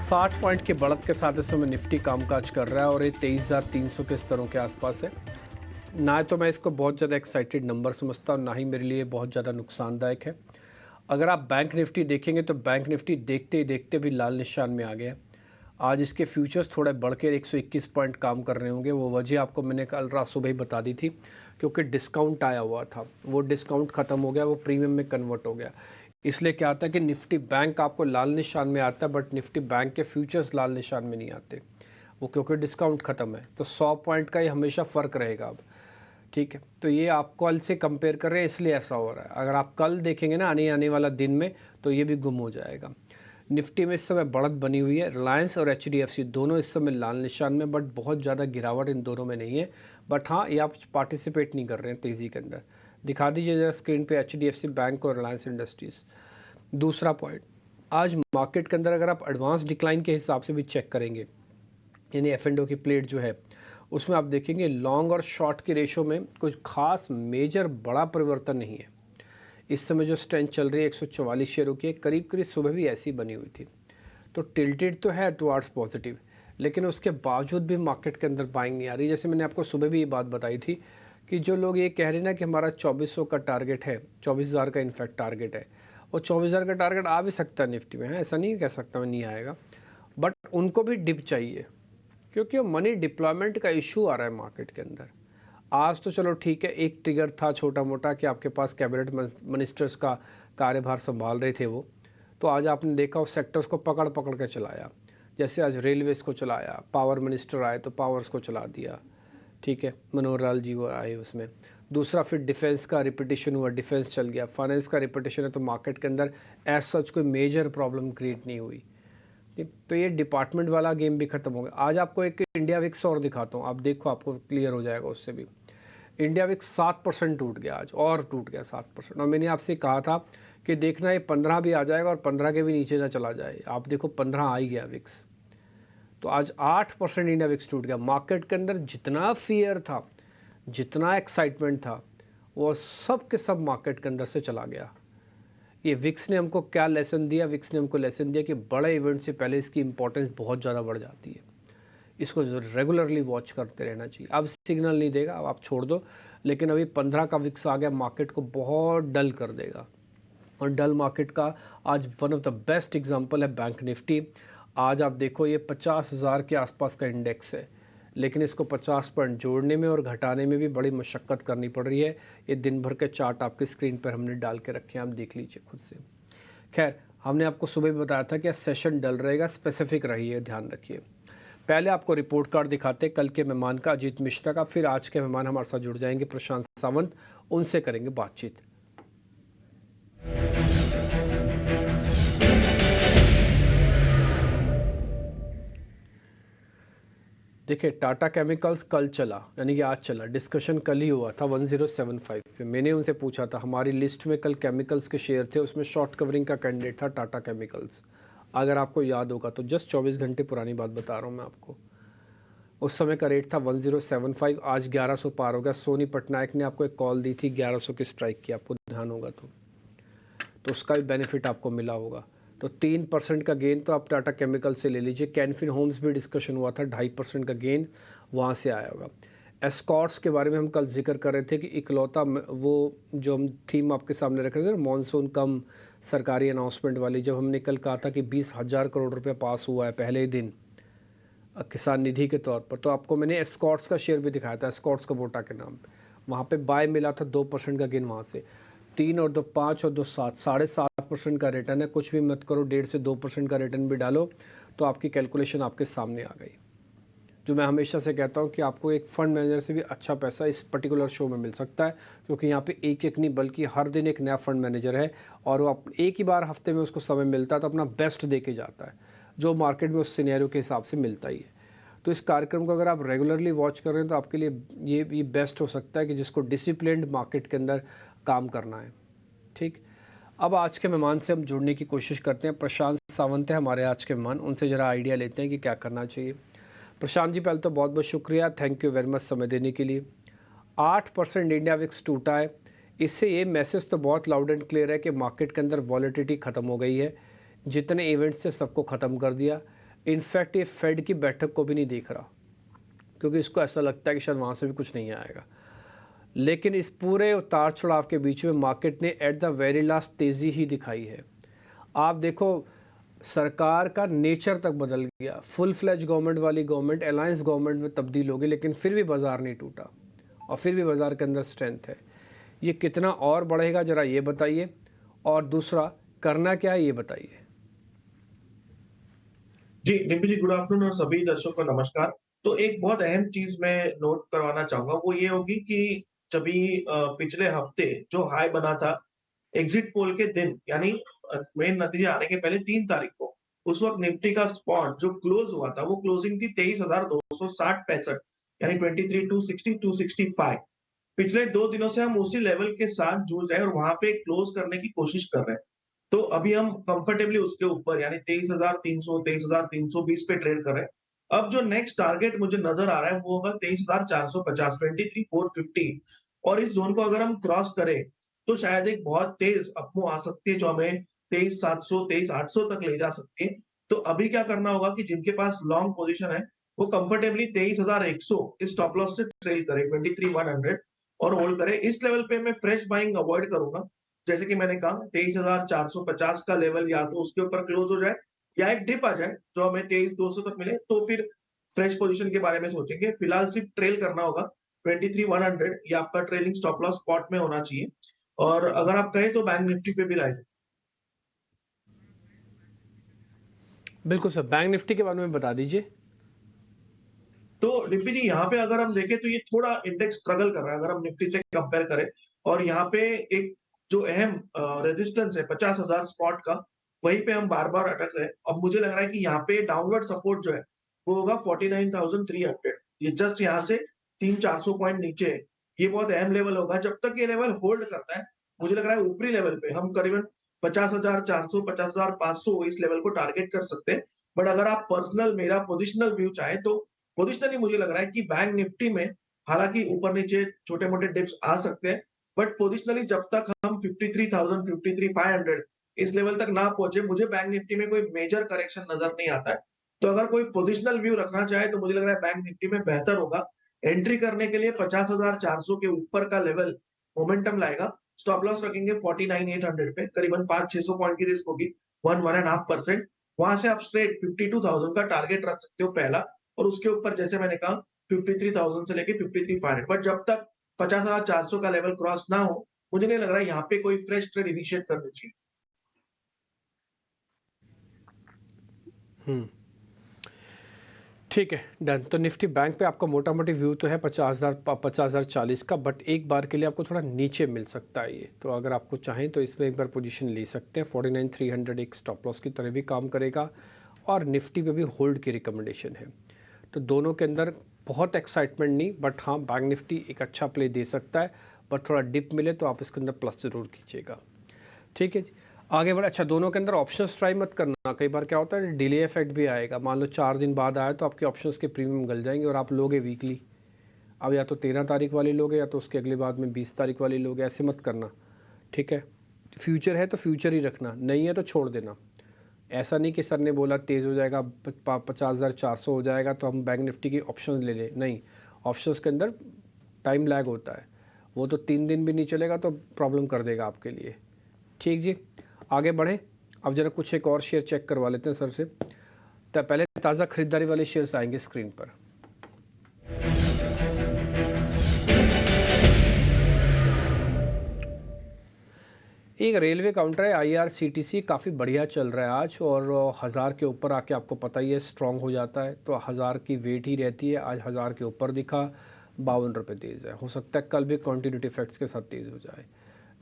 60 point की बढ़त के साथ इस समय निफ्टी कामकाज कर रहा है और ये 23,300 के स्तरों के आसपास है। ना तो मैं इसको बहुत ज़्यादा एक्साइटेड नंबर समझता हूँ, ना ही मेरे लिए बहुत ज़्यादा नुकसानदायक है। अगर आप बैंक निफ्टी देखेंगे तो बैंक निफ्टी देखते ही देखते भी लाल निशान में आ गया। आज इसके फ्यूचर्स थोड़े बढ़ के 121 पॉइंट काम कर रहे होंगे। वो वजह आपको मैंने कल रात सुबह ही बता दी थी, क्योंकि डिस्काउंट आया हुआ था। वो डिस्काउंट ख़त्म हो गया, वो प्रीमियम में कन्वर्ट हो गया। इसलिए क्या आता है कि निफ्टी बैंक आपको लाल निशान में आता है, बट निफ्टी बैंक के फ्यूचर्स लाल निशान में नहीं आते, वो क्योंकि डिस्काउंट ख़त्म है। तो 100 पॉइंट का ही हमेशा फ़र्क रहेगा अब, ठीक है। तो ये आप कल से कंपेयर कर रहे हैं, इसलिए ऐसा हो रहा है। अगर आप कल देखेंगे ना आने वाला दिन में, तो ये भी गुम हो जाएगा। निफ्टी में इस समय बढ़त बनी हुई है। रिलायंस और HDFC दोनों इस समय लाल निशान में, बट बहुत ज़्यादा गिरावट इन दोनों में नहीं है। बट हाँ, ये आप पार्टिसिपेट नहीं कर रहे हैं तेज़ी के अंदर। दिखा दीजिए ज़रा स्क्रीन पे HDFC बैंक और रिलायंस इंडस्ट्रीज़। दूसरा पॉइंट, आज मार्केट के अंदर अगर आप एडवांस डिक्लाइन के हिसाब से भी चेक करेंगे, यानी F&O की प्लेट जो है, उसमें आप देखेंगे लॉन्ग और शॉर्ट के रेशो में कुछ खास मेजर बड़ा परिवर्तन नहीं है। इस समय जो स्ट्रेंथ चल रही है 144 शेयरों की, करीब करीब सुबह भी ऐसी बनी हुई थी। तो टिल्टेड तो है टुवार्ड्स पॉजिटिव, लेकिन उसके बावजूद भी मार्केट के अंदर बाइंग नहीं आ रही। जैसे मैंने आपको सुबह भी ये बात बताई थी कि जो लोग ये कह रहे हैं ना कि हमारा 2400 का टारगेट है, 24,000 का इनफैक्ट टारगेट है, और 24,000 का टारगेट आ भी सकता है निफ्टी में, है ऐसा नहीं कह सकता मैं नहीं आएगा, बट उनको भी डिप चाहिए, क्योंकि मनी डिप्लॉयमेंट का इशू आ रहा है मार्केट के अंदर। आज तो चलो ठीक है, एक ट्रिगर था छोटा मोटा कि आपके पास कैबिनेट मिनिस्टर्स का कार्यभार संभाल रहे थे वो, तो आज आपने देखा उस सेक्टर्स को पकड़ पकड़ के चलाया। जैसे आज रेलवेज़ को चलाया, पावर मिनिस्टर आए तो पावर्स को चला दिया, ठीक है, मनोहर लाल जी वो आए उसमें। दूसरा फिर डिफेंस का रिपीटेशन हुआ, डिफेंस चल गया। फाइनेंस का रिपीटेशन है, तो मार्केट के अंदर एज सच कोई मेजर प्रॉब्लम क्रिएट नहीं हुई। तो ये डिपार्टमेंट वाला गेम भी खत्म हो गया। आज आपको एक इंडिया विक्स और दिखाता हूँ, आप देखो आपको क्लियर हो जाएगा उससे भी। इंडिया विक्स 7% टूट गया आज, और टूट गया 7%। और मैंने आपसे कहा था कि देखना ये 15 भी आ जाएगा और 15 के भी नीचे ना चला जाए। आप देखो 15 आ ही गया विक्स। तो आज 8% इंडिया विक्स टूट गया। मार्केट के अंदर जितना फियर था, जितना एक्साइटमेंट था, वो सब के सब मार्केट के अंदर से चला गया। ये विक्स ने हमको क्या लेसन दिया? विक्स ने हमको लेसन दिया कि बड़े इवेंट से पहले इसकी इंपॉर्टेंस बहुत ज़्यादा बढ़ जाती है। इसको रेगुलरली वॉच करते रहना चाहिए। अब सिग्नल नहीं देगा, अब आप छोड़ दो, लेकिन अभी 15 का विक्स आ गया, मार्केट को बहुत डल कर देगा। और डल मार्केट का आज one of the best example है बैंक निफ्टी। आज आप देखो ये 50,000 के आसपास का इंडेक्स है, लेकिन इसको 50 पॉइंट जोड़ने में और घटाने में भी बड़ी मशक्क़त करनी पड़ रही है। ये दिन भर के चार्ट आपकी स्क्रीन पर हमने डाल के रखे हैं, आप देख लीजिए खुद से। खैर, हमने आपको सुबह भी बताया था कि सेशन डल रहेगा, स्पेसिफिक रहिए, ध्यान रखिए। पहले आपको रिपोर्ट कार्ड दिखाते कल के मेहमान का, अजीत मिश्रा का, फिर आज के मेहमान हमारे साथ जुड़ जाएंगे प्रशांत सावंत, उनसे करेंगे बातचीत। देखिए, टाटा केमिकल्स कल चला, यानी कि आज चला। डिस्कशन कल ही हुआ था 1075 पे। मैंने उनसे पूछा था, हमारी लिस्ट में कल केमिकल्स के शेयर थे, उसमें शॉर्ट कवरिंग का कैंडिडेट था टाटा केमिकल्स, अगर आपको याद होगा तो। जस्ट 24 घंटे पुरानी बात बता रहा हूँ मैं आपको। उस समय का रेट था 1075, आज 1100 पार हो गया। सोनी पटनायक ने आपको एक कॉल दी थी, 1100 की स्ट्राइक की, आपको ध्यान होगा तो उसका भी बेनिफिट आपको मिला होगा। तो 3% का गेन तो आप टाटा केमिकल से ले लीजिए। कैनफिन होम्स भी डिस्कशन हुआ था, 2.5% का गेन वहाँ से आया होगा। एस्कॉर्ट्स के बारे में हम कल जिक्र कर रहे थे कि इकलौता वो जो हम थीम आपके सामने रख रहे थे ना, मानसून कम सरकारी अनाउंसमेंट वाली, जब हमने कल कहा था कि 20,000 करोड़ रुपये पास हुआ है पहले ही दिन किसान निधि के तौर पर, तो आपको मैंने एस्कॉर्ट्स का शेयर भी दिखाया था, एस्कॉर्ट्स कबोटा के नाम पे। वहाँ पे बाय मिला था 2% का गेन वहाँ से। 3 और 2 5 और 2 7, 7.5% का रिटर्न है। कुछ भी मत करो, 1.5 से 2% का रिटर्न भी डालो तो आपकी कैलकुलेशन आपके सामने आ गई। जो मैं हमेशा से कहता हूँ कि आपको एक फ़ंड मैनेजर से भी अच्छा पैसा इस पर्टिकुलर शो में मिल सकता है, क्योंकि यहाँ पे एक एक नहीं बल्कि हर दिन एक नया फ़ंड मैनेजर है, और वो एक ही बार हफ्ते में उसको समय मिलता है तो अपना बेस्ट दे के जाता है, जो मार्केट में उस सिनेरियो के हिसाब से मिलता ही है। तो इस कार्यक्रम को अगर आप रेगुलरली वॉच कर रहे हैं तो आपके लिए ये बेस्ट हो सकता है कि जिसको डिसिप्लिन्ड मार्केट के अंदर काम करना है। ठीक, अब आज के मेहमान से हम जुड़ने की कोशिश करते हैं। प्रशांत सावंत है हमारे आज के मेहमान, उनसे ज़रा आइडिया लेते हैं कि क्या करना चाहिए। प्रशांत जी, पहले तो बहुत बहुत शुक्रिया, थैंक यू वेरी मच समय देने के लिए। 8% इंडिया विक्स टूटा है, इससे ये मैसेज तो बहुत लाउड एंड क्लियर है कि मार्केट के अंदर वॉलेटिलिटी ख़त्म हो गई है। जितने इवेंट्स थे सबको ख़त्म कर दिया। इनफैक्ट ये फेड की बैठक को भी नहीं देख रहा, क्योंकि इसको ऐसा लगता है कि शायद वहाँ से भी कुछ नहीं आएगा। लेकिन इस पूरे उतार चढ़ाव के बीच में मार्केट ने एट द वेरी लास्ट तेज़ी ही दिखाई है। आप देखो, सरकार का नेचर तक बदल गया। फुल फ्लैज गवर्नमेंट वाली गवर्नमेंट अलायंस गवर्नमेंट में तब्दील हो गई, लेकिन फिर भी बाज़ार नहीं टूटा और फिर भी बाज़ार के अंदर स्ट्रेंथ है। ये कितना और बढ़ेगा ज़रा ये बताइए, और दूसरा करना क्या है ये बताइए। जी, निम्पी जी गुड आफ्टरनून और सभी दर्शकों को नमस्कार। तो एक बहुत अहम चीज़ मैं नोट करवाना चाहूँगा, वो ये होगी कि जभी पिछले हफ्ते जो हाई बना था, एग्ज़िट पोल के दिन यानी मेन नतीजे आने के पहले 3 तारीख को, उस वक़्त निफ्टी का स्पॉट जो क्लोज़ हुआ था, वो क्लोजिंग थी 23,260-65 यानी 23,260, 265। पिछले 2 दिनों से हम उसी लेवल के साथ जूझ रहे हैं और वहाँ पे क्लोज़ करने की कोशिश कर रहे हैं। तो अभी हम कंफर्टेबली उसके ऊपर यानी 23,300 23,320 पे ट्रेड कर रहे हैं। अब जो नेक्स्ट टारगेट मुझे नज़र आ रहा है वो होगा 23,450 23,450 और इस ज़ोन को अगर हम क्रॉस करें, तो शायद एक बहुत तेज़ अपमूव आ सकती है जो हमें 23,700 23,800 तक ले जा सकती है। तो अभी क्या करना होगा कि जिनके पास लॉन्ग पोज़ीशन है, वो कंफर्टेबली 23,100 इस स्टॉप लॉस से ट्रेड करें 23,100 और होल्ड करें। इस लेवल पे मैं फ्रेश बाइंग अवॉइड करूँगा। जैसे कि मैंने कहा 23,450 का लेवल या तो उसके ऊपर क्लोज हो जाए या एक डिप आ जाए जो हमें 23,200 तक मिले तो फिर फ्रेश पोजीशन के बारे में सोचेंगे। फिलहाल सिर्फ ट्रेल करना होगा 23,100 ये आपका ट्रेलिंग स्टॉप लॉस स्पॉट में होना चाहिए और अगर आप कहें तो बैंक निफ्टी पे भी लाए। बिल्कुल सर, बैंक निफ्टी के बारे में बता दीजिए। तो निफ्टी जी यहाँ पे अगर हम देखें तो ये थोड़ा इंडेक्स स्ट्रगल कर रहा है अगर हम निफ्टी से कंपेयर करें और यहाँ पे एक जो अहम रेजिस्टेंस है 50,000 स्पॉट का वहीं पे हम बार-बार अटक रहे हैं। अब मुझे लग रहा है कि यहाँ पे डाउनवर्ड सपोर्ट जो है वो होगा 49,300 ये जस्ट यहाँ से 300-400 पॉइंट नीचे है। ये बहुत अहम लेवल होगा जब तक ये लेवल होल्ड करता है मुझे लग रहा है ऊपरी लेवल पे हम करीबन 50,400 50,500 इस लेवल को टारगेट कर सकते हैं। बट अगर आप पर्सनल मेरा पोजिशनल व्यू चाहें तो पोजिशनली मुझे लग रहा है कि बैंक निफ्टी में हालाँकि ऊपर-नीचे छोटे-मोटे डिप्स आ सकते हैं, बट पोजिशनली जब तक हम 53,000 53,500 इस लेवल तक ना पहुँचे, मुझे बैंक निफ्टी में कोई मेजर करेक्शन नज़र नहीं आता है। तो अगर कोई पोजिशनल व्यू रखना चाहे तो मुझे लग रहा है बैंक निफ्टी में बेहतर होगा। एंट्री करने के लिए 50,400 के ऊपर का लेवल मोमेंटम लाएगा। स्टॉप लॉस रखेंगे 49,800 पे, करीबन 500-600 पॉइंट की रिस्क होगी, 1-1.5%। वहाँ से आप स्ट्रेट 52,000 का टारगेट रख सकते हो पहला और उसके ऊपर जैसे मैंने कहा 53,000 से लेके 53,500 बट जब तक 50,400 का लेवल क्रॉस ना हो, मुझे नहीं लग रहा है यहाँ पे कोई फ्रेश ट्रेड इनिशिएट करनी चाहिए। ठीक है, डन। तो निफ्टी बैंक पे आपका मोटा मोटी व्यू तो है 50,040 का, बट एक बार के लिए आपको थोड़ा नीचे मिल सकता है ये। तो अगर आपको चाहें तो इसमें एक बार पोजीशन ले सकते हैं। 49,300 एक स्टॉप लॉस की तरह भी काम करेगा और निफ्टी पे भी होल्ड की रिकमेंडेशन है। तो दोनों के अंदर बहुत एक्साइटमेंट नहीं, बट हाँ बैंक निफ्टी एक अच्छा प्ले दे सकता है, बट थोड़ा डिप मिले तो आप इसके अंदर प्लस ज़रूर कीजिएगा। ठीक है जी, आगे बढ़े। अच्छा, दोनों के अंदर ऑप्शंस ट्राई मत करना, कई बार क्या होता है डिले इफेक्ट भी आएगा। मान लो 4 दिन बाद आया तो आपके ऑप्शंस के प्रीमियम गल जाएंगे और आप लोगे वीकली। अब या तो 13 तारीख वाले लोगे या तो उसके अगले बाद में 20 तारीख वाले लोगे, ऐसे मत करना। ठीक है, फ्यूचर है तो फ्यूचर ही रखना, नहीं है तो छोड़ देना। ऐसा नहीं कि सर ने बोला तेज़ हो जाएगा 50,400 हो जाएगा तो हम बैंक निफ्टी की ऑप्शन ले लें, नहीं। ऑप्शंस के अंदर टाइम लैग होता है, वो तो 3 दिन भी नहीं चलेगा तो प्रॉब्लम कर देगा आपके लिए। ठीक जी, आगे बढ़ें। अब जरा कुछ एक और शेयर चेक करवा लेते हैं सर से। तो पहले ताज़ा खरीदारी वाले शेयर्स आएंगे स्क्रीन पर। एक रेलवे काउंटर है IRCTC, काफ़ी बढ़िया चल रहा है आज और 1000 के ऊपर आके आपको पता ही है स्ट्रॉन्ग हो जाता है, तो 1000 की वेट ही रहती है। आज 1000 के ऊपर दिखा, 52 रुपये तेज़ है। हो सकता है कल भी कॉन्टीन्यूटी इफेक्ट्स के साथ तेज़ हो जाए।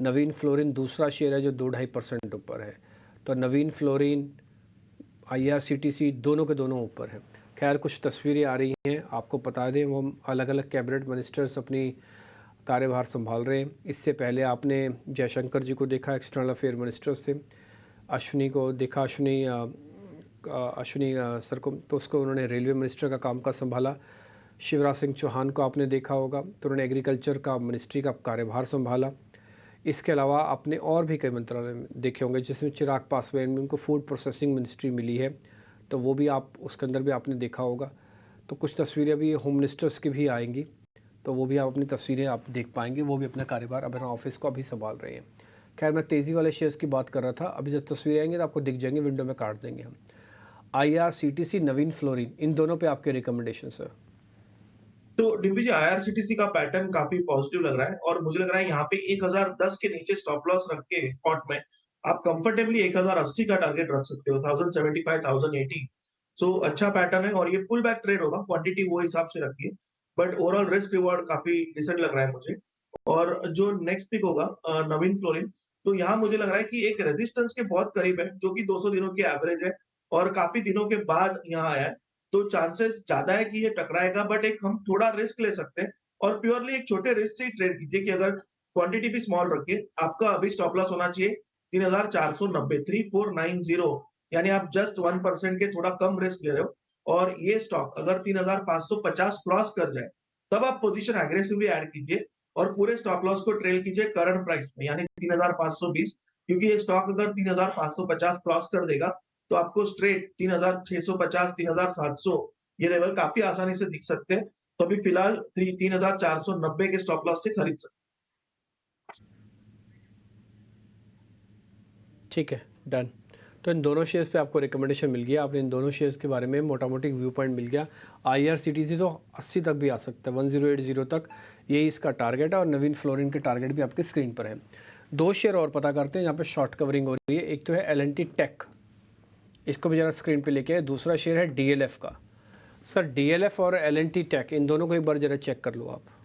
नवीन फ्लोरिन दूसरा शेयर है जो 2-2.5% ऊपर है। तो नवीन फ्लोरिन IRCTC दोनों के दोनों ऊपर है। खैर कुछ तस्वीरें आ रही हैं, आपको बता दें वो अलग अलग कैबिनेट मिनिस्टर्स अपनी कार्यभार संभाल रहे हैं। इससे पहले आपने जयशंकर जी को देखा, एक्सटर्नल अफेयर मिनिस्टर्स थे। अश्विनी को देखा, अश्विनी सर को, तो उसको उन्होंने रेलवे मिनिस्टर का काम का संभाला। शिवराज सिंह चौहान को आपने देखा होगा, तो उन्होंने एग्रीकल्चर का मिनिस्ट्री का कार्यभार संभाला। इसके अलावा आपने और भी कई मंत्रालय देखे होंगे, जिसमें चिराग पासवान में उनको फूड प्रोसेसिंग मिनिस्ट्री मिली है, तो वो भी आप उसके अंदर भी आपने देखा होगा। तो कुछ तस्वीरें अभी होम मिनिस्टर्स की भी आएंगी, तो वो भी आप अपनी तस्वीरें आप देख पाएंगे। वो भी अपना कारोबार अपना ऑफिस को अभी संभाल रहे हैं। खैर, मैं तेज़ी वाले शेयर्स की बात कर रहा था। अभी जब तस्वीरें आएंगी तो आपको दिख जाएंगे, विंडो में काट देंगे हम। IRCTC, नवीन फ्लोरिन, इन दोनों पे आपके रिकमेंडेशन है। तो डिम्पी जी, आईआरसीटीसी का पैटर्न काफ़ी पॉजिटिव लग रहा है और मुझे लग रहा है यहाँ पे 1010 के नीचे स्टॉप लॉस रख के स्पॉट में आप कंफर्टेबली 1080 का टारगेट रख सकते हो, 1075, 1080। सो अच्छा पैटर्न है और ये पुल बैक ट्रेड होगा, क्वांटिटी वो हिसाब से रखिए। बट ओवरऑल रिस्क रिवॉर्ड काफ़ी डिसेंट लग रहा है मुझे। और जो नेक्स्ट पिक होगा नवीन फ्लोरिन, तो यहाँ मुझे लग रहा है कि एक रेजिस्टेंस के बहुत करीब है, जो कि 200 दिनों की एवरेज है और काफ़ी दिनों के बाद यहाँ आया है। तो चांसेस ज़्यादा है कि ये टकराएगा, बट एक हम थोड़ा रिस्क ले सकते हैं और प्योरली एक छोटे रिस्क से ही ट्रेड कीजिए कि अगर क्वांटिटी भी स्मॉल रखिए, आपका अभी स्टॉप लॉस होना चाहिए 3490, 3490, यानी आप जस्ट 1% के थोड़ा कम रिस्क ले रहे हो। और ये स्टॉक अगर 3550 क्रॉस कर जाए, तब आप पोजीशन एग्रेसिवली ऐड कीजिए और पूरे स्टॉप लॉस को ट्रेल कीजिए करंट प्राइस में, यानी 3520, क्योंकि ये स्टॉक अगर 3550 क्रॉस कर देगा, तो आपको स्ट्रेट 3650, 3700 ये लेवल काफ़ी आसानी से दिख सकते हैं। तो अभी फिलहाल 3490 के स्टॉप लॉस से खरीद सकते ठीक है, डन। तो इन दोनों शेयर्स पे आपको रिकमेंडेशन मिल गया। आपने इन दोनों शेयर्स के बारे में मोटा-मोटी व्यू पॉइंट मिल गया। IRCTC तो 80 तक भी आ सकता है, 1080 तक, यही इसका टारगेट है। और नवीन फ्लोरिन के टारगेट भी आपके स्क्रीन पर हैं। 2 शेयर और पता करते हैं यहाँ पे शॉर्ट कवरिंग हो रही है। एक तो है L&T टेक, इसको भी ज़रा स्क्रीन पे लेके आए। दूसरा शेयर है DLF का। सर, DLF और L&T टेक, इन दोनों को एक बार ज़रा चेक कर लो आप। हैं।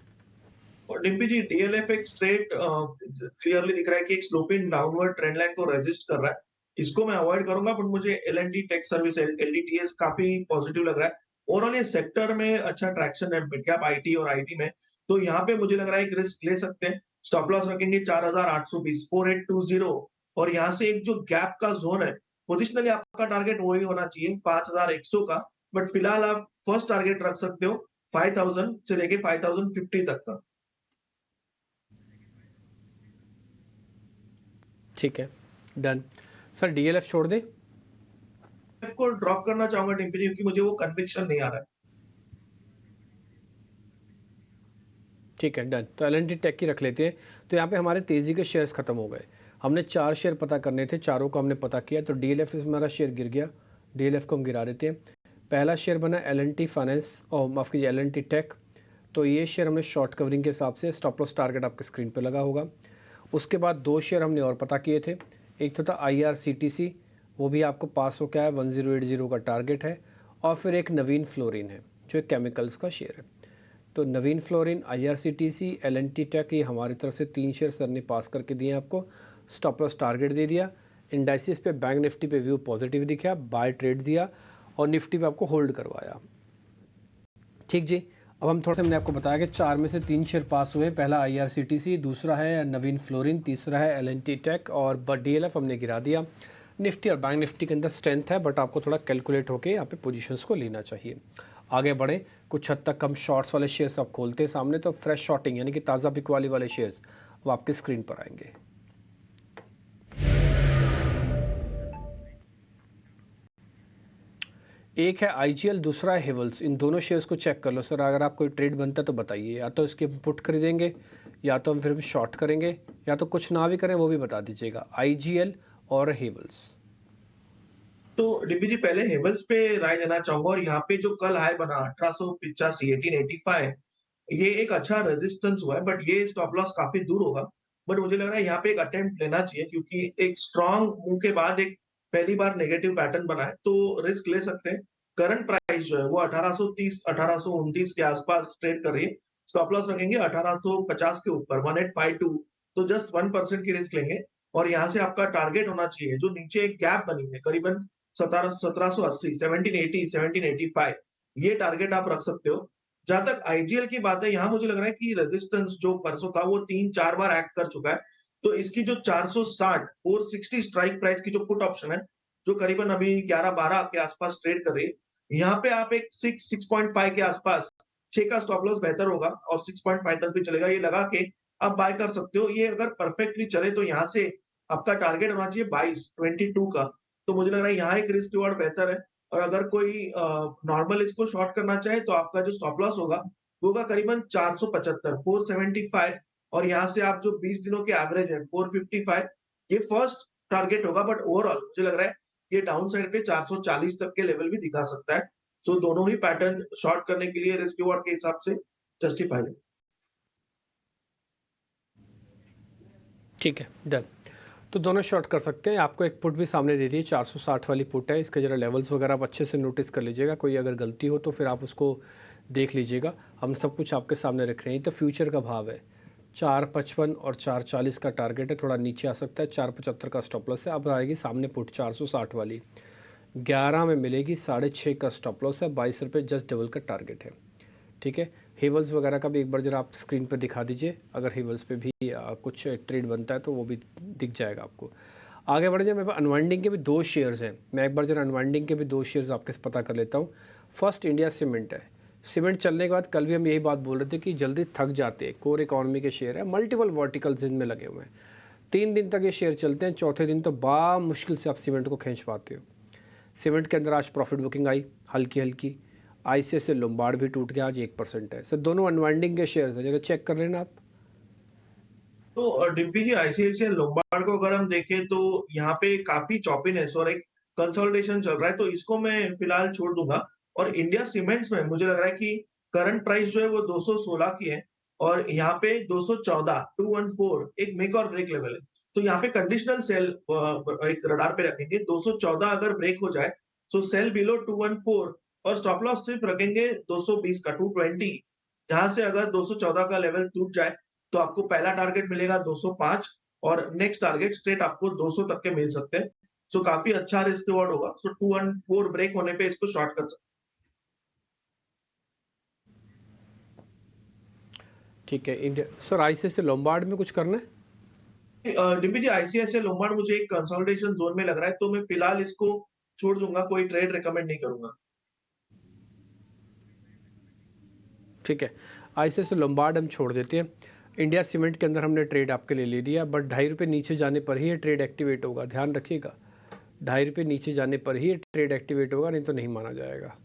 और डिम्पी जी, डीएलएफ एक स्ट्रेट क्लियरली दिख रहा है कि एक स्लोपिंग डाउनवर्ड ट्रेंड लाइन को रेजिस्ट कर रहा है। इसको मैं अवॉइड करूँगा, बट मुझे L&T टेक सर्विस, LTTS काफ़ी पॉजिटिव लग रहा है। ओवरऑल ये सेक्टर में अच्छा ट्रैक्शन है मिड कैप आईटी और आईटी में। तो यहाँ पे मुझे लग रहा है एक रिस्क ले सकते हैं। स्टॉप लॉस रखेंगे 4820, 4820, और यहाँ से एक जो गैप का ज़ोन है, पोजिशनली आपका टारगेट वही होना चाहिए 5100 का। बट फिलहाल आप फर्स्ट टारगेट रख सकते हो 5000 से लेके 5050 तक का। ठीक है, डन। सर, DLF छोड़ दें? को ड्रॉप करना चाहूंगा डिम्पी जी, क्योंकि मुझे वो कन्विक्शन नहीं आ रहा है। ठीक है, डन। तो L&T टेक की रख लेते हैं। तो यहाँ पे हमारे तेज़ी के शेयर्स ख़त्म हो गए। हमने 4 शेयर पता करने थे, चारों को हमने पता किया। तो DLF से हमारा शेयर गिर गया, DLF को हम गिरा देते हैं। पहला शेयर बना L&T फाइनेंस, और माफ़ कीजिए L&T टेक। तो ये शेयर हमने शॉर्ट कवरिंग के हिसाब से, स्टॉप लॉस टारगेट आपके स्क्रीन पर लगा होगा। उसके बाद 2 शेयर हमने और पता किए थे। एक तो था IRCTC, वो भी आपको पास हो गया है, 1080 का टारगेट है। और फिर एक नवीन फ्लोरिन है, जो एक केमिकल्स का शेयर है। तो नवीन फ्लोरिन, IRCTC, L&T टेक, ये हमारी तरफ से 3 शेयर सर ने पास करके दिए आपको। स्टॉप लॉस टारगेट दे दिया। इंडाइसिस पे, बैंक निफ्टी पे व्यू पॉजिटिव दिखा, बाय ट्रेड दिया, और निफ्टी पे आपको होल्ड करवाया। ठीक जी। अब हम थोड़ा सा, मैंने आपको बताया कि 4 में से 3 शेयर पास हुए। पहला IRCTC, दूसरा है नवीन फ्लोरिन, तीसरा है L&T टेक, और DLF हमने गिरा दिया। निफ्टी और बैंक निफ्टी के अंदर स्ट्रेंथ है, बट आपको थोड़ा कैलकुलेट होकर यहाँ पे पोजीशंस को लेना चाहिए। आगे बढ़े, कुछ हद तक हम शॉर्ट्स वाले शेयर्स आप खोलते हैं सामने। तो फ्रेश शॉर्टिंग यानी कि ताज़ा बिकवाली वाले शेयर्स वो आपके स्क्रीन पर आएंगे। एक है IGL, दूसरा है हेवल्स। इन दोनों शेयर्स को चेक कर लो सर। अगर आप कोई ट्रेड बनता है तो बताइए। या तो इसके पुट खरीदेंगे, या तो हम फिर शॉर्ट करेंगे, या तो कुछ ना भी करें, वो भी बता दीजिएगा। IGL और हेवल्स। तो डिम्पी जी, पहले हेवल्स पे राय लेना चाहूंगा, और यहाँ पे जो कल हाई बना 1885, 1885, ये एक अच्छा रेजिस्टेंस हुआ है, बट ये स्टॉप लॉस काफी दूर होगा। बट मुझे लग रहा है यहाँ पे एक अटेम्प्ट लेना चाहिए, क्योंकि एक स्ट्रॉन्ग मूव के बाद एक पहली बार नेगेटिव पैटर्न बना है, तो रिस्क ले सकते हैं। करंट प्राइस जो है वो 1830, 1829 के आसपास ट्रेड कर रही है। स्टॉप लॉस रखेंगे 1850 के ऊपर, 1852। तो जस्ट 1% की रिस्क लेंगे, और यहाँ से आपका टारगेट होना चाहिए जो नीचे एक गैप बनी है करीबन 1780, 1780, 1785, ये टारगेट आप रख सकते हो। जहां तक आईजीएल की बात है, यहाँ मुझे लग रहा है कि रेजिस्टेंस जो परसों था वो 3-4 बार एक्ट कर चुका है। तो इसकी जो 460, 460 स्ट्राइक प्राइस की जो पुट ऑप्शन है, जो करीबन अभी 11-12 के आसपास ट्रेड कर रही है, यहाँ पे आप एक 6.5 के आसपास 6 का स्टॉप लॉस बेहतर होगा, और 6.5 तक भी चलेगा, ये लगा के आप बाय कर सकते हो। ये अगर परफेक्टली चले तो यहाँ से आपका टारगेट होना चाहिए 22 का। तो मुझे लग रहा है यहाँ एक रिस्क रिवॉर्ड बेहतर है। और अगर कोई नॉर्मल इसको शॉर्ट करना चाहे तो आपका जो स्टॉप लॉस होगा, वो होगा करीबन 475, 475 और यहाँ से आप जो 20 दिनों के एवरेज है 455, ये फर्स्ट टारगेट होगा बट ओवरऑल मुझे लग रहा है ये डाउन साइड पे 440 तक के लेवल भी दिखा सकता है। तो दोनों ही पैटर्न शॉर्ट करने के लिए रिस्क रिवॉर्ड के हिसाब से जस्टिफाइड है। ठीक है, डन। तो दोनों शॉर्ट कर सकते हैं। आपको एक पुट भी सामने दे दी है, 460 वाली पुट है। इसके ज़रा लेवल्स वगैरह आप अच्छे से नोटिस कर लीजिएगा, कोई अगर गलती हो तो फिर आप उसको देख लीजिएगा। हम सब कुछ आपके सामने रख रहे हैं। तो फ्यूचर का भाव है 455 और 440 का टारगेट है, थोड़ा नीचे आ सकता है। 475 का स्टॉप लॉस है। अब आएगी सामने पुट 460 वाली, 11 में मिलेगी, 6.5 का स्टॉप लॉस है, 22 रुपये जस्ट डबल का टारगेट है। ठीक है, हेवल्स वगैरह का भी एक बार जरा आप स्क्रीन पर दिखा दीजिए, अगर हेवल्स पे भी कुछ ट्रेड बनता है तो वो भी दिख जाएगा आपको। आगे बढ़ जाए, मेरे पास अनवाइंडिंग के भी 2 शेयर्स हैं। मैं एक बार जरा अनवाइंडिंग के भी 2 शेयर्स आपके पता कर लेता हूँ। फर्स्ट इंडिया सीमेंट है। सीमेंट चलने के बाद कल भी हम यही बात बोल रहे थे कि जल्दी थक जाते हैं। कोर इकॉनमी के शेयर है, मल्टीपल वर्टिकल्स इनमें लगे हुए हैं। 3 दिन तक ये शेयर चलते हैं, चौथे दिन तो बा मुश्किल से आप सीमेंट को खींच पाते हो। सीमेंट के अंदर आज प्रॉफिट बुकिंग आई हल्की हल्की। आईसीआईसीआई लोम्बार्ड भी टूट गया, आज 1% है। सर दोनों अनवाइंडिंग के शेयर्स हैं, जरा चेक कर लेना आप। तो डिम्पी जी, आईसीआईसीआई लोम्बार्ड को अगर हम देखें तो यहाँ पे काफी चॉपीनेस और एक कंसोलिडेशन चल रहा है, तो इसको मैं फिलहाल छोड़ दूंगा। और इंडिया सीमेंट्स में मुझे लग रहा है कि करंट प्राइस जो है वो 216 की है और यहाँ पे 214 214 एक मेक और ब्रेक लेवल है। तो यहाँ पे कंडीशनल सेल एक रडार पे रखेंगे। 214 अगर ब्रेक हो जाए तो सेल बिलो 214 और स्टॉप लॉस सिर्फ रखेंगे 220 का 220। जहां से अगर 214 का लेवल टूट जाए तो आपको पहला टारगेट मिलेगा 205 और नेक्स्ट टारगेट स्ट्रेट आपको 200 तक के मिल सकते हैं। सो काफी अच्छा रिस्क रिवॉर्ड होगा। सो 214 ब्रेक होने पे इसको शॉर्ट कर सकते ठीक है। इंडिया सर, आईसीआईसीआई लोम्बार्ड में कुछ करना है? हैं। डिम्पी जी, आईसीआईसीआई लोम्बार्ड मुझे एक कंसोलिडेशन जोन में लग रहा है, तो मैं फिलहाल इसको छोड़ दूंगा, कोई ट्रेड रिकमेंड नहीं करूंगा। ठीक है, आईसीआईसीआई लोम्बार्ड हम छोड़ देते हैं। इंडिया सीमेंट के अंदर हमने ट्रेड आपके लिए ले लिया, बट 2.5 रुपये नीचे जाने पर ही ये ट्रेड एक्टिवेट होगा, ध्यान रखिएगा। 2.5 रुपये नीचे जाने पर ही ये ट्रेड एक्टिवेट होगा, नहीं तो नहीं माना जाएगा।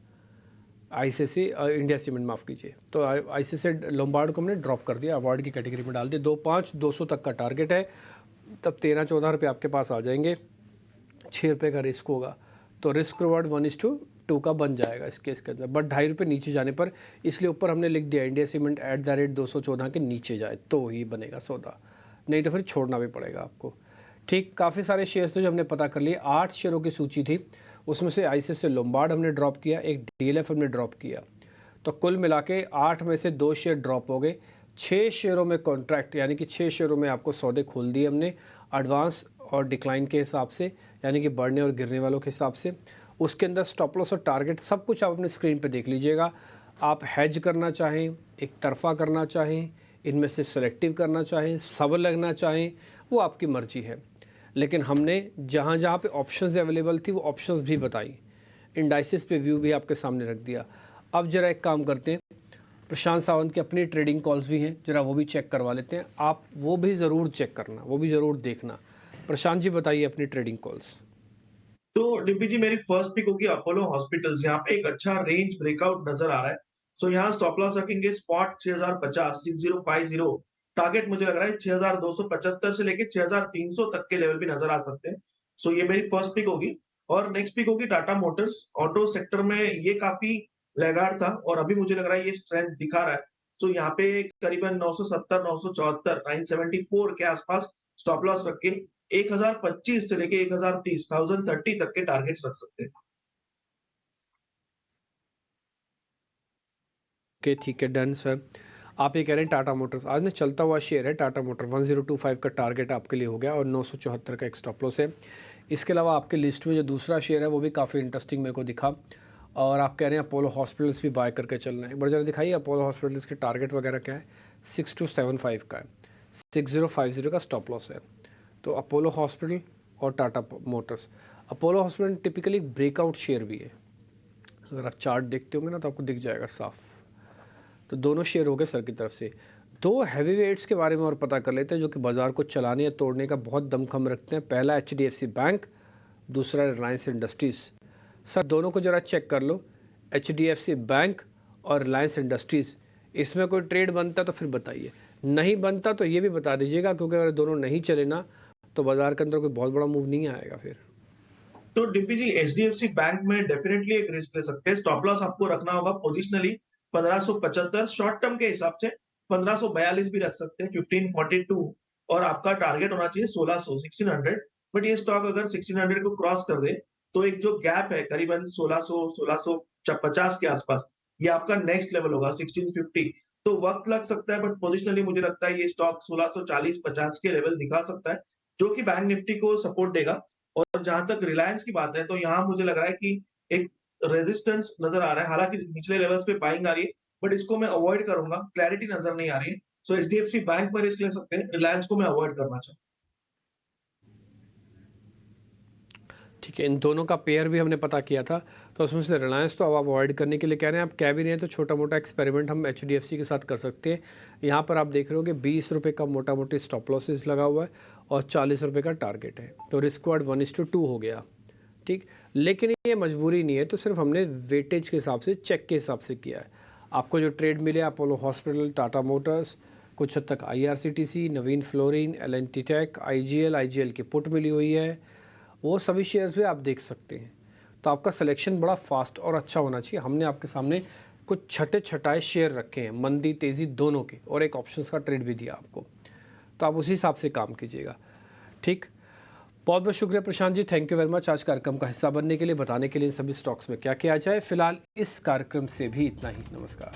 आईसीआईसीआई इंडिया सीमेंट माफ़ कीजिए। तो आईसीआईसीआई लोम्बार्ड को हमने ड्रॉप कर दिया, अवॉर्ड की कैटेगरी में डाल दिया। 2.5 200 तक का टारगेट है, तब 13-14 रुपये आपके पास आ जाएंगे। 6 रुपये का रिस्क होगा, तो रिस्क रिवॉर्ड 1:2 का बन जाएगा इस केस के अंदर। बट 2.5 रुपये नीचे जाने पर, इसलिए ऊपर हमने लिख दिया इंडिया सीमेंट @214 के नीचे जाए तो ही बनेगा सौदा, नहीं तो फिर छोड़ना भी पड़ेगा आपको। ठीक, काफ़ी सारे शेयर्स थे जो हमने पता कर लिए। 8 शेयरों की सूची थी, उसमें से आईसीआईसीआई लोम्बार्ड हमने ड्रॉप किया, एक डीएलएफ हमने ड्रॉप किया। तो कुल मिला के 8 में से 2 शेयर ड्रॉप हो गए। 6 शेयरों में कॉन्ट्रैक्ट, यानी कि 6 शेयरों में आपको सौदे खोल दिए हमने एडवांस और डिक्लाइन के हिसाब से, यानी कि बढ़ने और गिरने वालों के हिसाब से। उसके अंदर स्टॉप लॉस और टारगेट सब कुछ आप अपने स्क्रीन पे देख लीजिएगा। आप हैज करना चाहें, एक तरफा करना चाहें, इनमें से सेलेक्टिव करना चाहें, सब लगना चाहें, वो आपकी मर्जी है। लेकिन हमने जहाँ जहाँ पे ऑप्शंस अवेलेबल थी वो ऑप्शंस भी बताई, इंडाइसिस पे व्यू भी आपके सामने रख दिया। अब जरा एक काम करते हैं, प्रशांत सावंत की अपनी ट्रेडिंग कॉल्स भी हैं, जरा वो भी चेक करवा लेते हैं। आप वो भी ज़रूर चेक करना, वो भी ज़रूर देखना। प्रशांत जी बताइए अपनी ट्रेडिंग कॉल्स। तो डिम्पी जी, मेरी फर्स्ट पिक होगी अपोलो हॉस्पिटल्स। यहाँ पे एक अच्छा रेंज ब्रेकआउट नजर आ रहा है। सो यहाँ स्टॉप लॉस रखेंगे स्पॉट 6050 6050। टारगेट मुझे लग रहा है 6275 से लेके 6300 तक के लेवल भी नजर आ सकते हैं। सो ये मेरी फर्स्ट पिक होगी। और नेक्स्ट पिक होगी टाटा मोटर्स। ऑटो सेक्टर में ये काफी लैगार्ड था और अभी मुझे लग रहा है ये स्ट्रेंथ दिखा रहा है। सो यहाँ पे करीबन 970 974 974 के आसपास स्टॉप लॉस रख के 1025 से लेके 1030 1030 तक के टारगेट्स रख सकते हैं। ओके, ठीक है, डन सर। आप ये कह रहे हैं टाटा मोटर्स आज ने चलता हुआ शेयर है। टाटा मोटर 1025 का टारगेट आपके लिए हो गया और 974 का एक स्टॉप लॉस है। इसके अलावा आपके लिस्ट में जो दूसरा शेयर है वो भी काफ़ी इंटरेस्टिंग मेरे को दिखा, और आप कह रहे हैं अपोलो हॉस्पिटल्स भी बाय करके चलना है। एक बार जरा दिखाइए अपोलो हॉस्पिटल्स के टारगेट वगैरह क्या है। 6275 का है, 6050 का स्टॉप लॉस है। तो अपोलो हॉस्पिटल और Tata Motors. Apollo hospital typically breakout share भी है, अगर आप चार्ट देखते होंगे ना तो आपको दिख जाएगा साफ। तो दोनों शेयर हो गए सर की तरफ से। 2 हैवी वेट्स के बारे में और पता कर लेते हैं जो कि बाज़ार को चलाने या तोड़ने का बहुत दमखम रखते हैं। पहला HDFC बैंक, दूसरा रिलायंस इंडस्ट्रीज़। सर दोनों को ज़रा चेक कर लो, HDFC बैंक और रिलायंस इंडस्ट्रीज़, इसमें कोई ट्रेड बनता तो फिर बताइए, नहीं बनता तो ये भी बता दीजिएगा, क्योंकि अगर दोनों नहीं चले ना तो बाजार के अंदर कोई बहुत बड़ा मूव नहीं आएगा फिर। तो डिम्पी जी, एचडीएफसी बैंक में डेफिनेटली एक रिस्क ले सकते हैं। स्टॉप लॉस आपको रखना होगा पोजिशनली 1575, शॉर्ट टर्म के हिसाब से 1542 भी रख सकते हैं, 1542, और आपका टारगेट होना चाहिए 1600, 1600। बट ये स्टॉक अगर 1600 को क्रॉस कर दे तो एक जो गैप है करीबन 1600, 1650 के आसपास, ये आपका नेक्स्ट लेवल होगा 1650। तो वक्त लग सकता है, बट पोजिशनली मुझे लगता है ये स्टॉक 1640-50 के लेवल दिखा सकता है, जो कि बैंक निफ्टी को सपोर्ट देगा। और जहां तक रिलायंस की बात है, तो यहाँ मुझे लग रहा है कि एक रेजिस्टेंस नजर आ रहा है। हालांकि निचले लेवल्स पे बाइंग आ रही है, बट इसको मैं अवॉइड करूंगा, क्लैरिटी नजर नहीं आ रही है। सो एचडीएफसी बैंक में रिस्क ले सकते हैं, रिलायंस को मैं अवॉइड करना चाहूँ। ठीक है, इन दोनों का पेयर भी हमने पता किया था, तो उसमें से रिलायंस तो अब आप अवॉइड करने के लिए कह रहे हैं। आप कह भी रहे हैं तो छोटा मोटा एक्सपेरिमेंट हम HDFC के साथ कर सकते हैं। यहाँ पर आप देख रहे हो कि 20 रुपये का मोटा मोटी स्टॉप लॉसेस लगा हुआ है और 40 रुपये का टारगेट है, तो रिस्क वार्ड 1:2 हो गया। ठीक, लेकिन ये मजबूरी नहीं है, तो सिर्फ हमने वेटेज के हिसाब से, चेक के हिसाब से किया है। आपको जो ट्रेड मिले, अपोलो हॉस्पिटल, टाटा मोटर्स, कुछ हद तक IRCTC, नवीन फ्लोरिन, L&T टेक, IGL की पुट मिली हुई है, वो सभी शेयर्स भी आप देख सकते हैं। तो आपका सिलेक्शन बड़ा फास्ट और अच्छा होना चाहिए। हमने आपके सामने कुछ छठे छटाए शेयर रखे हैं, मंदी तेज़ी दोनों के, और एक ऑप्शंस का ट्रेड भी दिया आपको, तो आप उसी हिसाब से काम कीजिएगा। ठीक, बहुत बहुत शुक्रिया Prashant ji, thank you very much आज कार्यक्रम का हिस्सा बनने के लिए, बताने के लिए इन सभी स्टॉक्स में क्या किया जाए। फिलहाल इस कार्यक्रम से भी इतना ही, नमस्कार।